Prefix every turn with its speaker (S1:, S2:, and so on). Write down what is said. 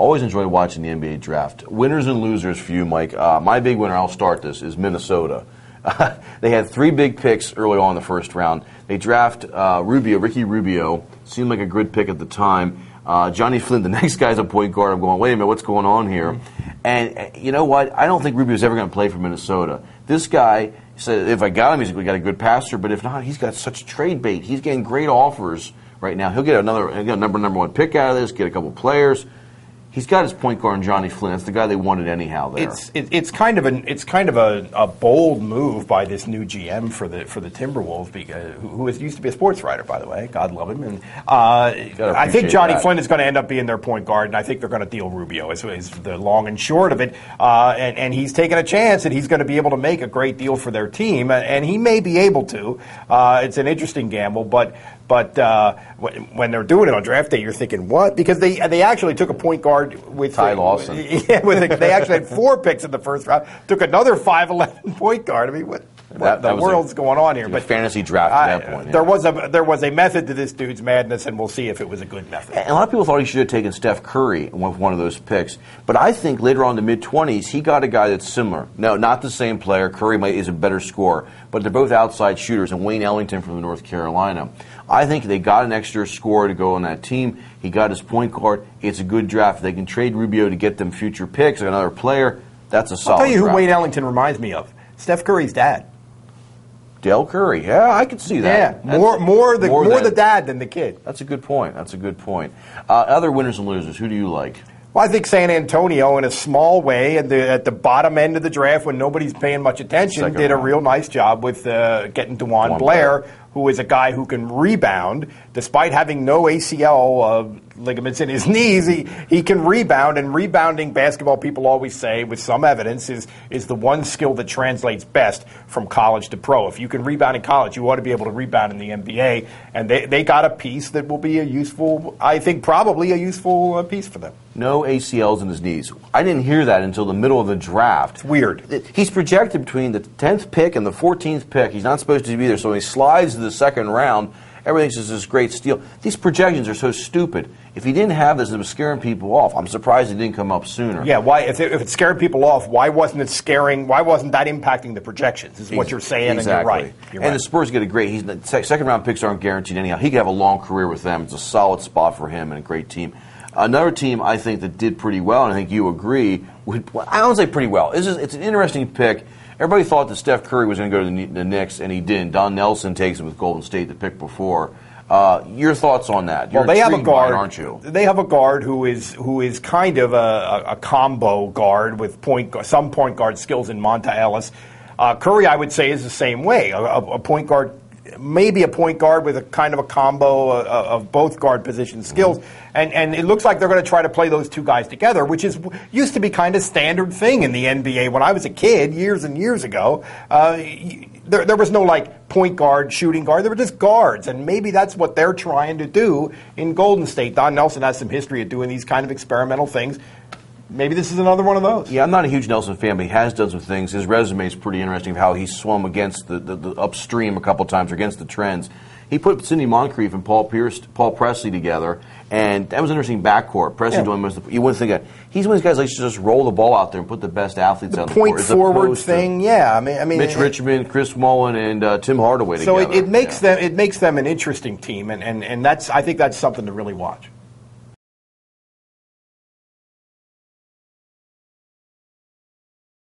S1: Always enjoy watching the NBA draft. Winners and losers for you, Mike. My big winner, I'll start this, is Minnesota. They had 3 big picks early on in the first round. They draft Ricky Rubio. Seemed like a good pick at the time. Johnny Flynn, the next guy's a point guard. I'm going, wait a minute, what's going on here? And you know what? I don't think Rubio's ever going to play for Minnesota. This guy said, if I got him, he's got a good passer. But if not, he's got such trade bait. He's getting great offers right now. He'll get a number 1 pick out of this, get a couple players. He's got his point guard in Johnny Flynn. That's the guy they wanted anyhow. There,
S2: it's kind of a bold move by this new GM for the Timberwolves, because, who used to be a sports writer, by the way. God love him. And I think Johnny Flynn is going to end up being their point guard, and I think they're going to deal Rubio. Is the long and short of it. And he's taking a chance, and he's going to be able to make a great deal for their team, and he may be able to. It's an interesting gamble, but when they're doing it on draft day, you're thinking, what? Because they actually took a point guard with
S1: Ty Lawson.
S2: They actually had 4 picks in the first round. Took another 5'11" point guard. I mean, what the world's going on here?
S1: But fantasy draft at that point.
S2: Yeah. There was a method to this dude's madness, and we'll see if it was a good method.
S1: And a lot of people thought he should have taken Steph Curry with one of those picks. But I think later on in the mid-20s, he got a guy that's similar. No, not the same player. Curry is a better scorer. But they're both outside shooters, and Wayne Ellington from North Carolina. I think they got an extra scorer to go on that team. He got his point guard. It's a good draft. They can trade Rubio to get them future picks or another player. That's a solid
S2: I'll tell you
S1: draft.
S2: Who Wayne Ellington reminds me of. Steph Curry's dad.
S1: Dell Curry. Yeah, I could see that.
S2: Yeah, more the dad than the kid.
S1: That's a good point. Other winners and losers, who do you like?
S2: Well, I think San Antonio, in a small way, at the bottom end of the draft when nobody's paying much attention, did a real nice job with getting DeJuan Blair, who is a guy who can rebound. Despite having no ACL ligaments in his knees, he can rebound, and rebounding, basketball people always say, with some evidence, is the one skill that translates best from college to pro. If you can rebound in college, you ought to be able to rebound in the NBA, and they got a piece that will be probably a useful piece for them.
S1: No ACLs in his knees. I didn't hear that until the middle of the draft.
S2: It's weird.
S1: He's projected between the 10th pick and the 14th pick. He's not supposed to be there, so when he slides to the second round, everything's just this great steal. These projections are so stupid. If he didn't have this, it was scaring people off. I'm surprised it didn't come up sooner.
S2: Yeah, why? If it scared people off, why wasn't that impacting the projections? Is what you're saying,
S1: exactly.
S2: And you're right.
S1: And the Spurs get a great. Second round picks aren't guaranteed anyhow. He could have a long career with them. It's a solid spot for him and a great team. Another team I think that did pretty well, and I think you agree. I don't say pretty well. It's an interesting pick. Everybody thought that Steph Curry was going to go to the Knicks, and he didn't. Don Nelson takes him with Golden State the pick before. Your thoughts on that?
S2: Well, they have a guard,
S1: aren't you?
S2: They have a guard who is kind of a combo guard with some point guard skills in Monta Ellis. Curry, I would say, is the same way. A point guard, maybe a point guard with a kind of a combo of both guard position skills. Mm-hmm. And it looks like they're going to try to play those two guys together, which used to be kind of standard thing in the NBA. When I was a kid, years and years ago, there was no point guard, shooting guard. There were just guards, and maybe that's what they're trying to do in Golden State. Don Nelson has some history of doing these kind of experimental things. Maybe this is another one of those.
S1: Yeah, I'm not a huge Nelson fan, but he has done some things. His resume is pretty interesting of how he swum against the upstream a couple times, or against the trends. He put Sidney Moncrief and Paul Presley together, and that was an interesting backcourt. Presley doing most of the, you wouldn't think that. He's one of these guys that likes to just roll the ball out there and put the best athletes out there.
S2: Point forward thing, yeah. I mean,
S1: Mitch Richmond, Chris Mullin, and Tim Hardaway together.
S2: So it makes them an interesting team, and I think that's something to really watch.